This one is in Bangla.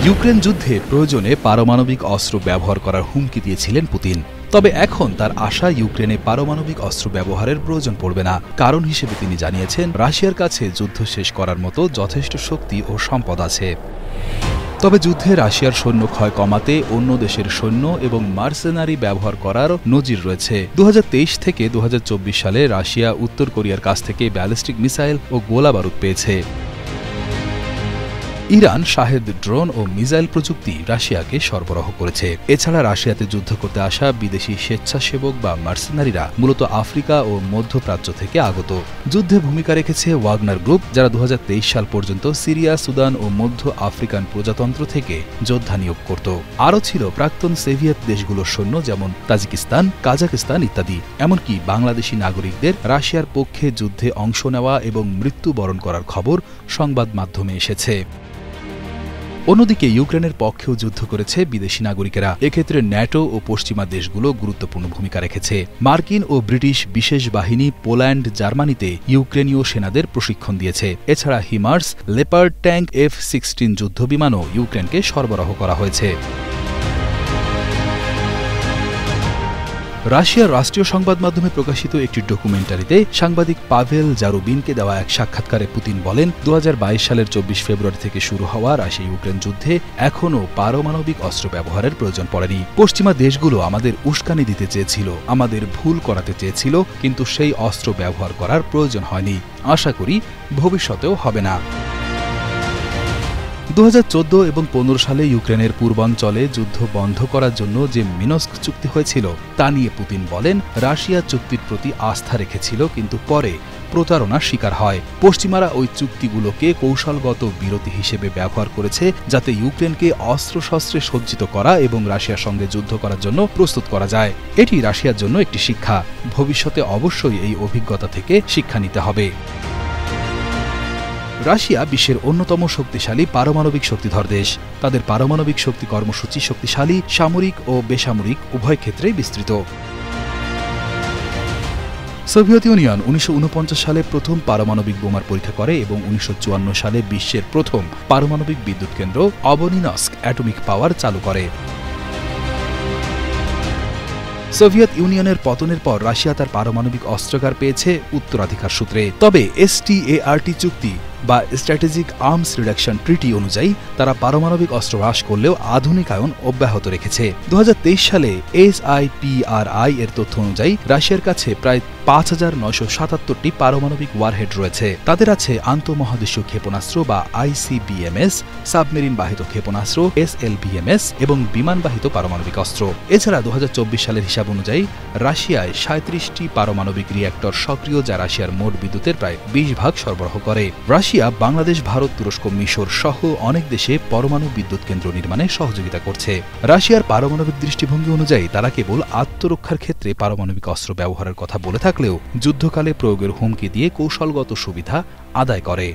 ইউক্রেন যুদ্ধে প্রয়োজনে পারমাণবিক অস্ত্র ব্যবহার করার হুমকি দিয়েছিলেন পুতিন। তবে এখন তার আশা ইউক্রেনে পারমাণবিক অস্ত্র ব্যবহারের প্রয়োজন পড়বে না। কারণ হিসেবে তিনি জানিয়েছেন, রাশিয়ার কাছে যুদ্ধ শেষ করার মতো যথেষ্ট শক্তি ও সম্পদ আছে। তবে যুদ্ধে রাশিয়ার সৈন্য ক্ষয় কমাতে অন্য দেশের সৈন্য এবং মার্সেনারি ব্যবহার করার নজির রয়েছে। ২০২৩ থেকে ২০২৪ সালে রাশিয়া উত্তর কোরিয়ার কাছ থেকে ব্যালিস্টিক মিসাইল ও গোলাবারুদ পেয়েছে। ইরান শাহেদ ড্রোন ও মিসাইল প্রযুক্তি রাশিয়াকে সরবরাহ করেছে। এছাড়া রাশিয়াতে যুদ্ধ করতে আসা বিদেশি স্বেচ্ছাসেবক বা মার্সেনারিরা মূলত আফ্রিকা ও মধ্যপ্রাচ্য থেকে আগত। যুদ্ধে ভূমিকা রেখেছে ওয়াগনার গ্রুপ, যারা ২০২৩ সাল পর্যন্ত সিরিয়া, সুদান ও মধ্য আফ্রিকান প্রজাতন্ত্র থেকে যোদ্ধা নিয়োগ করত। আরও ছিল প্রাক্তন সোভিয়েত দেশগুলোর সৈন্য, যেমন তাজিকিস্তান, কাজাকিস্তান ইত্যাদি। এমনকি বাংলাদেশি নাগরিকদের রাশিয়ার পক্ষে যুদ্ধে অংশ নেওয়া এবং মৃত্যুবরণ করার খবর সংবাদ মাধ্যমে এসেছে। অন্যদিকে ইউক্রেনের পক্ষেও যুদ্ধ করেছে বিদেশি নাগরিকেরা। এক্ষেত্রে ন্যাটো ও পশ্চিমা দেশগুলো গুরুত্বপূর্ণ ভূমিকা রেখেছে। মার্কিন ও ব্রিটিশ বিশেষ বাহিনী পোল্যান্ড, জার্মানিতে ইউক্রেনীয় সেনাদের প্রশিক্ষণ দিয়েছে। এছাড়া হিমার্স, লেপার্ড ট্যাঙ্ক, F-16 যুদ্ধবিমানও ইউক্রেনকে সরবরাহ করা হয়েছে। রাশিয়ার রাষ্ট্রীয় সংবাদ মাধ্যমে প্রকাশিত একটি ডকুমেন্টারিতে সাংবাদিক পাভেল জারুবিনকে দেওয়া এক সাক্ষাৎকারে পুতিন বলেন, ২০২২ সালের ২৪ ফেব্রুয়ারি থেকে শুরু হওয়া রাশিয়া ইউক্রেন যুদ্ধে এখনও পারমাণবিক অস্ত্র ব্যবহারের প্রয়োজন পড়েনি। পশ্চিমা দেশগুলো আমাদের উস্কানি দিতে চেয়েছিল, আমাদের ভুল করাতে চেয়েছিল, কিন্তু সেই অস্ত্র ব্যবহার করার প্রয়োজন হয়নি। আশা করি ভবিষ্যতেও হবে না। ২০১৪ এবং ২০১৫ সালে ইউক্রেনের পূর্বাঞ্চলে যুদ্ধ বন্ধ করার জন্য যে মিনস্ক চুক্তি হয়েছিল তা নিয়ে পুতিন বলেন, রাশিয়া চুক্তির প্রতি আস্থা রেখেছিল, কিন্তু পরে প্রতারণার শিকার হয়। পশ্চিমারা ওই চুক্তিগুলোকে কৌশলগত বিরতি হিসেবে ব্যবহার করেছে, যাতে ইউক্রেনকে অস্ত্রশস্ত্রে সজ্জিত করা এবং রাশিয়ার সঙ্গে যুদ্ধ করার জন্য প্রস্তুত করা যায়। এটি রাশিয়ার জন্য একটি শিক্ষা। ভবিষ্যতে অবশ্যই এই অভিজ্ঞতা থেকে শিক্ষা নিতে হবে। রাশিয়া বিশ্বের অন্যতম শক্তিশালী পারমাণবিক শক্তিধর দেশ। তাদের পারমাণবিক শক্তি কর্মসূচি শক্তিশালী, সামরিক ও বেসামরিক উভয় ক্ষেত্রেই বিস্তৃত। সোভিয়েত ইউনিয়ন ১৯৪৯ সালে প্রথম পারমাণবিক বোমার পরীক্ষা করে এবং ১৯৫৪ সালে বিশ্বের প্রথম পারমাণবিক বিদ্যুৎ কেন্দ্র অবনিনস্ক অ্যাটমিক পাওয়ার চালু করে। সোভিয়েত ইউনিয়নের পতনের পর রাশিয়া তার পারমাণবিক অস্ত্রাগার পেয়েছে উত্তরাধিকার সূত্রে। তবে START চুক্তি বা স্ট্র্যাটেজিক আর্মস রিডাকশন ট্রিটি অনুযায়ী তারা পারমাণবিক অস্ত্র হ্রাস করলেও আধুনিকায়ন অব্যাহত রেখেছে। ২০২৩ সালে SIPRI এর তথ্য অনুযায়ী রাশিয়ার কাছে প্রায় ৫,৯৭৭টি পারমাণবিক ওয়ারহেড রয়েছে। তাদের আছে আন্তঃমহাদেশীয় ক্ষেপণাস্ত্র বা ICBMS, সাবমেরিন বাহিত ক্ষেপণাস্ত্র SLBMS এবং বিমানবাহিত পারমাণবিক অস্ত্র। এছাড়া ২০২৪ সালের হিসাব অনুযায়ী রাশিয়ায় ৩৭টি পারমাণবিক রিঅ্যাক্টর সক্রিয়, যা রাশিয়ার মোট বিদ্যুতের প্রায় ২০% সরবরাহ করে। রাশিয়া বাংলাদেশ, ভারত, তুরস্ক, মিশর সহ অনেক দেশে পরমাণু বিদ্যুৎ কেন্দ্র নির্মাণে সহযোগিতা করছে। রাশিয়ার পারমাণবিক দৃষ্টিভঙ্গি অনুযায়ী তারা কেবল আত্মরক্ষার ক্ষেত্রে পারমাণবিক অস্ত্র ব্যবহারের কথা বলে থাকলেও যুদ্ধকালে প্রয়োগের হুমকি দিয়ে কৌশলগত সুবিধা আদায় করে।